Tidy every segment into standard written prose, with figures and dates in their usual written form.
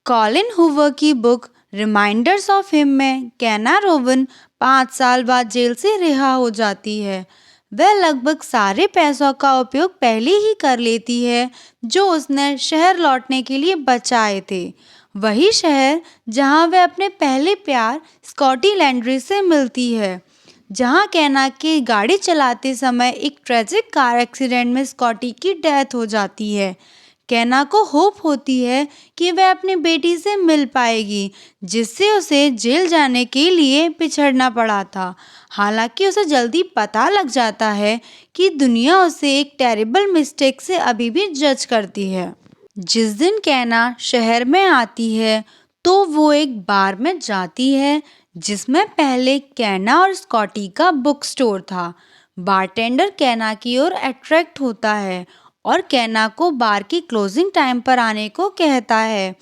Colleen Hoover की book reminders of him में कैना रोवन 5 साल बाद जेल से रिहा हो जाती है। वह लगभग सारे पैसों का उपयोग पहले ही कर लेती है जो उसने शहर लौटने के लिए बचाए थे। वही शहर जहां वह अपने पहले प्यार स्कॉटी लैंड्री से मिलती है। जहां कैना के गाड़ी चलाते समय एक ट्रेजिक कार एक्सीडेंट में स्कॉटी की डेथ हो जाती है। कैना को होप होती है कि वह अपनी बेटी से मिल पाएगी, जिससे उसे जेल जाने के लिए पिछड़ना पड़ा था। हालांकि उसे जल्दी पता लग जाता है कि दुनिया उसे एक टेरिबल मिस्टेक से अभी भी जज करती है। जिस दिन कैना शहर में आती है तो वो एक बार में जाती है जिसमें पहले कैना और स्कॉटी का बुक स्टोर था। बारटेंडर कैना की ओर अट्रैक्ट होता है और कैना को बार की क्लोजिंग टाइम पर आने को कहता है।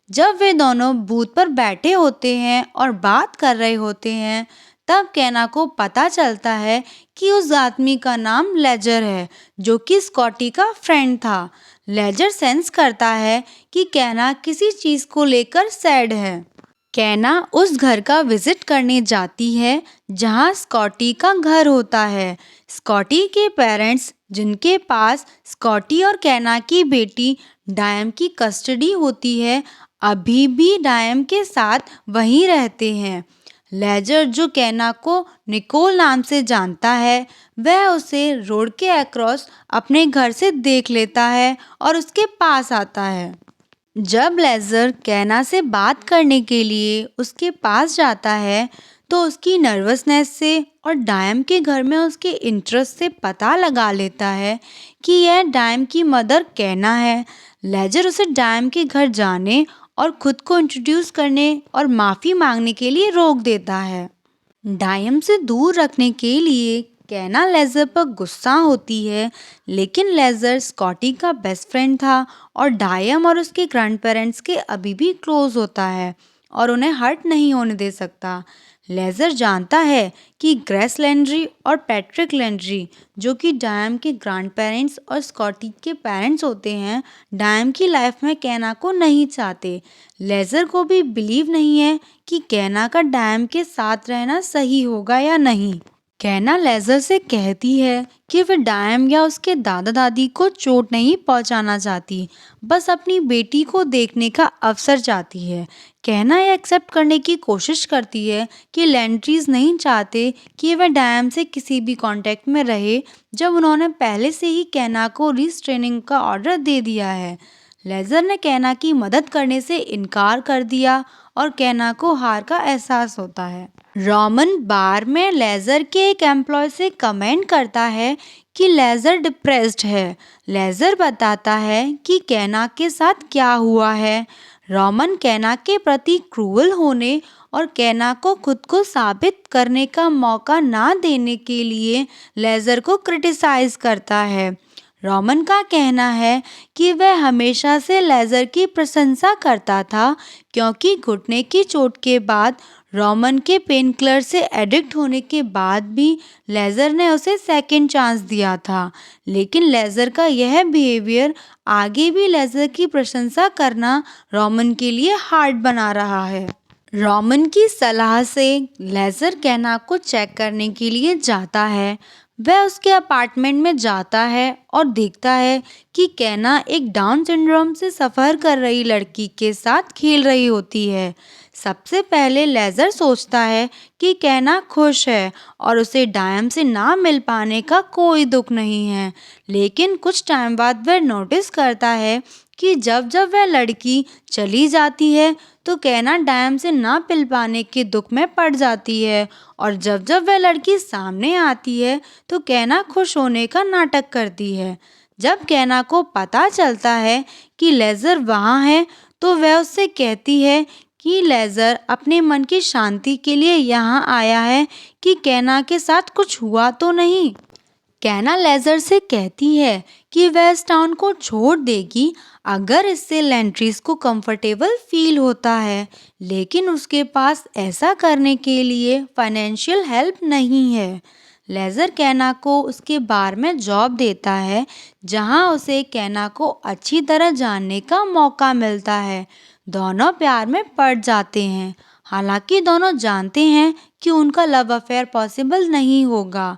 जब वे दोनों बूथ पर बैठे होते हैं और बात कर रहे होते हैं, तब कैना को पता चलता है कि उस आदमी का नाम लेजर है, जो कि स्कॉटी का फ्रेंड था। लेजर सेंस करता है कि कैना किसी चीज को लेकर सैड है। कैना उस घर का विजिट करने जाती है जहां स्कॉटी का घर होता है। स्कॉटी के पेरेंट्स, जिनके पास स्कॉटी और कैना की बेटी डायम की कस्टडी होती है, अभी भी डायम के साथ वहीं रहते हैं। लेजर, जो कैना को निकोल नाम से जानता है, वह उसे रोड के अक्रॉस अपने घर से देख लेता है और उसके पास आता है। जब लेजर कैना से बात करने के लिए उसके पास जाता है तो उसकी नर्वसनेस से और डायम के घर में उसके इंटरेस्ट से पता लगा लेता है कि यह डायम की मदर कैना है। लेजर उसे डायम के घर जाने और खुद को इंट्रोड्यूस करने और माफ़ी मांगने के लिए रोक देता है। डायम से दूर रखने के लिए कैना लेजर पर गुस्सा होती है, लेकिन लेजर स्कॉटी का बेस्ट फ्रेंड था और डायम और उसके ग्रैंड पेरेंट्स के अभी भी क्लोज होता है और उन्हें हर्ट नहीं होने दे सकता। लेजर जानता है कि ग्रेस लैंड्री और पैट्रिक लैंड्री, जो कि डायम के ग्रैंड पेरेंट्स और स्कॉटी के पेरेंट्स होते हैं, डायम की लाइफ में कैना को नहीं चाहते। लेजर को भी बिलीव नहीं है कि कैना का डायम के साथ रहना सही होगा या नहीं। कैना लेजर से कहती है कि वह डायम या उसके दादा दादी को चोट नहीं पहुंचाना चाहती, बस अपनी बेटी को देखने का अवसर चाहती है। कैना यह एक्सेप्ट करने की कोशिश करती है कि लैंड्रीज नहीं चाहते कि वह डायम से किसी भी कांटेक्ट में रहे, जब उन्होंने पहले से ही कैना को रिस्ट्रेनिंग का ऑर्डर दे दिया है। लेजर ने कैना की मदद करने से इनकार कर दिया और कैना को हार का एहसास होता है। रोमन बार में लेजर के एक एम्प्लॉय से कमेंट करता है कि लेजर डिप्रेस्ड है। लेजर बताता है कि कैना के साथ क्या हुआ है। रोमन कैना के प्रति क्रूअल होने और कैना को खुद को साबित करने का मौका ना देने के लिए लेजर को क्रिटिसाइज करता है। रोमन का कहना है कि वह हमेशा से लेजर की प्रशंसा करता था, क्योंकि घुटने की चोट के बाद रोमन के पेनकिलर से एडिक्ट होने के बाद भी लेजर ने उसे सेकंड चांस दिया था। लेकिन लेजर का यह बिहेवियर आगे भी लेजर की प्रशंसा करना रोमन के लिए हार्ड बना रहा है। रोमन की सलाह से लेजर कैना को चेक करने के लिए जाता है। वह उसके अपार्टमेंट में जाता है और देखता है कि कैना एक डाउन सिंड्रोम से सफ़र कर रही लड़की के साथ खेल रही होती है। सबसे पहले लेजर सोचता है कि कैना खुश है और उसे डायम से ना मिल पाने का कोई दुख नहीं है, लेकिन कुछ टाइम बाद वह नोटिस करता है कि जब जब वह लड़की चली जाती है तो कैना डायम से ना मिल पाने के दुख में पड़ जाती है, और जब जब वह लड़की सामने आती है तो कैना खुश होने का नाटक करती है। जब कैना को पता चलता है कि लेजर वहाँ है तो वह उससे कहती है कि लेजर अपने मन की शांति के लिए यहाँ आया है कि कैना के साथ कुछ हुआ तो नहीं। कैना लेजर से कहती है कि वह इस टाउन को छोड़ देगी अगर इससे लैंड्रीज को कंफर्टेबल फील होता है, लेकिन उसके पास ऐसा करने के लिए फाइनेंशियल हेल्प नहीं है। लेजर कैना को उसके बार में जॉब देता है, जहां उसे कैना को अच्छी तरह जानने का मौका मिलता है। दोनों प्यार में पड़ जाते हैं। हालांकि दोनों जानते हैं कि उनका लव अफेयर पॉसिबल नहीं होगा।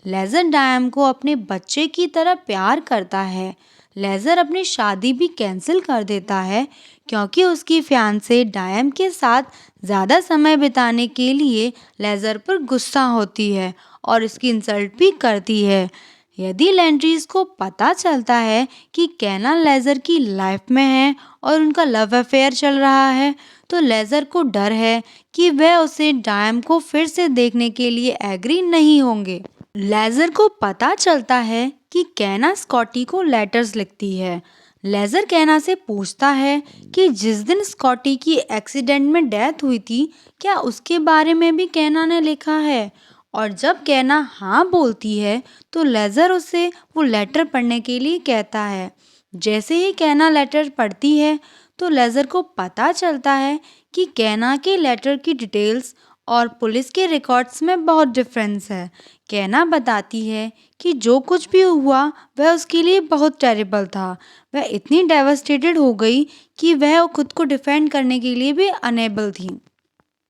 लेज़र डायम को अपने बच्चे की तरह प्यार करता है। लेज़र अपनी शादी भी कैंसिल कर देता है क्योंकि उसकी फियांसे डायम के साथ ज़्यादा समय बिताने के लिए लेज़र पर गुस्सा होती है और इसकी इंसल्ट भी करती है। यदि लैंड्रीज को पता चलता है कि कैना लेज़र की लाइफ में है और उनका लव अफेयर चल रहा है, तो लेज़र को डर है कि वह उसे डायम को फिर से देखने के लिए एग्री नहीं होंगे। लेज़र को पता चलता है कि कैना स्कॉटी को लेटर्स लिखती है। लेज़र कैना से पूछता है कि जिस दिन स्कॉटी की एक्सीडेंट में डेथ हुई थी, क्या उसके बारे में भी कैना ने लिखा है? और जब कैना हाँ बोलती है, तो लेज़र उसे वो लेटर पढ़ने के लिए कहता है। जैसे ही कैना लेटर पढ़ती है, तो लेज़र को पता चलता है कि कैना के लेटर की डिटेल्स और पुलिस के रिकॉर्ड्स में बहुत डिफरेंस है। कैना बताती है कि जो कुछ भी हुआ वह उसके लिए बहुत टेरिबल था। वह इतनी डेवास्टेटेड हो गई कि वह खुद को डिफेंड करने के लिए भी अनेबल थी।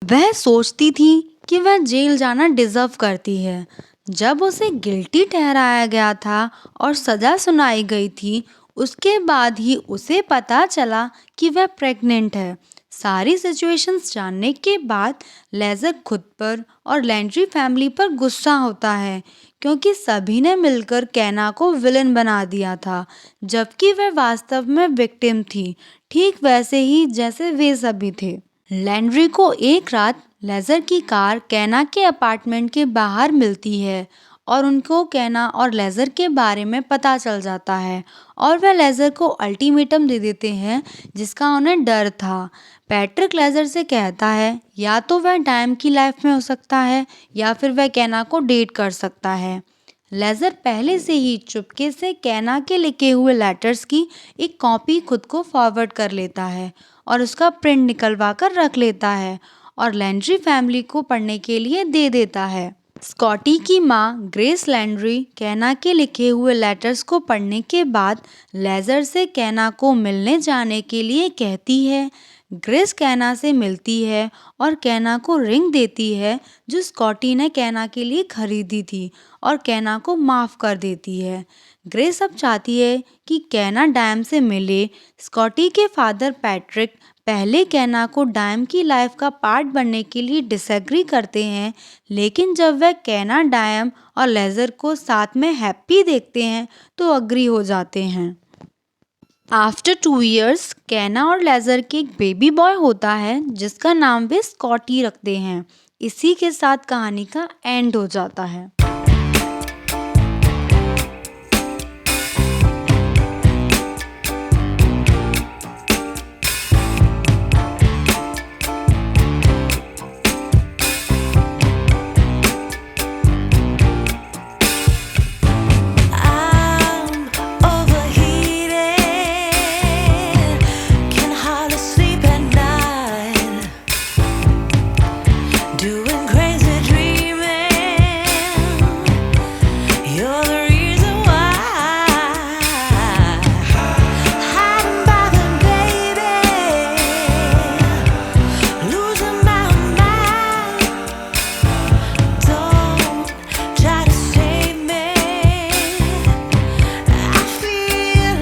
वह सोचती थी कि वह जेल जाना डिजर्व करती है। जब उसे गिल्टी ठहराया गया था और सज़ा सुनाई गई थी, उसके बाद ही उसे पता चला कि वह प्रेग्नेंट है। सारी सिचुएशंस जानने के बाद लेज़र खुद पर और लैंड्री फैमिली पर गुस्सा होता है क्योंकि सभी ने मिलकर कैना को विलन बना दिया था, जबकि वह वास्तव में विक्टिम थी, ठीक वैसे ही जैसे वे सभी थे। लैंड्री को एक रात लेज़र की कार कैना के अपार्टमेंट के बाहर मिलती है और उनको कैना और लेज़र के बारे में पता चल जाता है और वह लेज़र को अल्टीमेटम दे देते हैं जिसका उन्हें डर था। पैट्रिक लेज़र से कहता है या तो वह डायम की लाइफ में हो सकता है या फिर वह कैना को डेट कर सकता है। लेज़र पहले से ही चुपके से कैना के लिखे हुए लेटर्स की एक कॉपी खुद को फॉरवर्ड कर लेता है और उसका प्रिंट निकलवा कर रख लेता है और लैंड्री फैमिली को पढ़ने के लिए दे देता है। स्कॉटी की माँ ग्रेस लैंड्री कैना के लिखे हुए लेटर्स को पढ़ने के बाद लेज़र से कैना को मिलने जाने के लिए कहती है। ग्रेस कैना से मिलती है और कैना को रिंग देती है जो स्कॉटी ने कैना के लिए खरीदी थी और कैना को माफ़ कर देती है। ग्रेस अब चाहती है कि कैना डायम से मिले। स्कॉटी के फादर पैट्रिक पहले कैना को डायम की लाइफ का पार्ट बनने के लिए डिसएग्री करते हैं, लेकिन जब वह कैना, डायम और लेज़र को साथ में हैप्पी देखते हैं तो अग्री हो जाते हैं। आफ्टर 2 इयर्स कैना और लेज़र के एक बेबी बॉय होता है जिसका नाम वे स्कॉटी रखते हैं। इसी के साथ कहानी का एंड हो जाता है।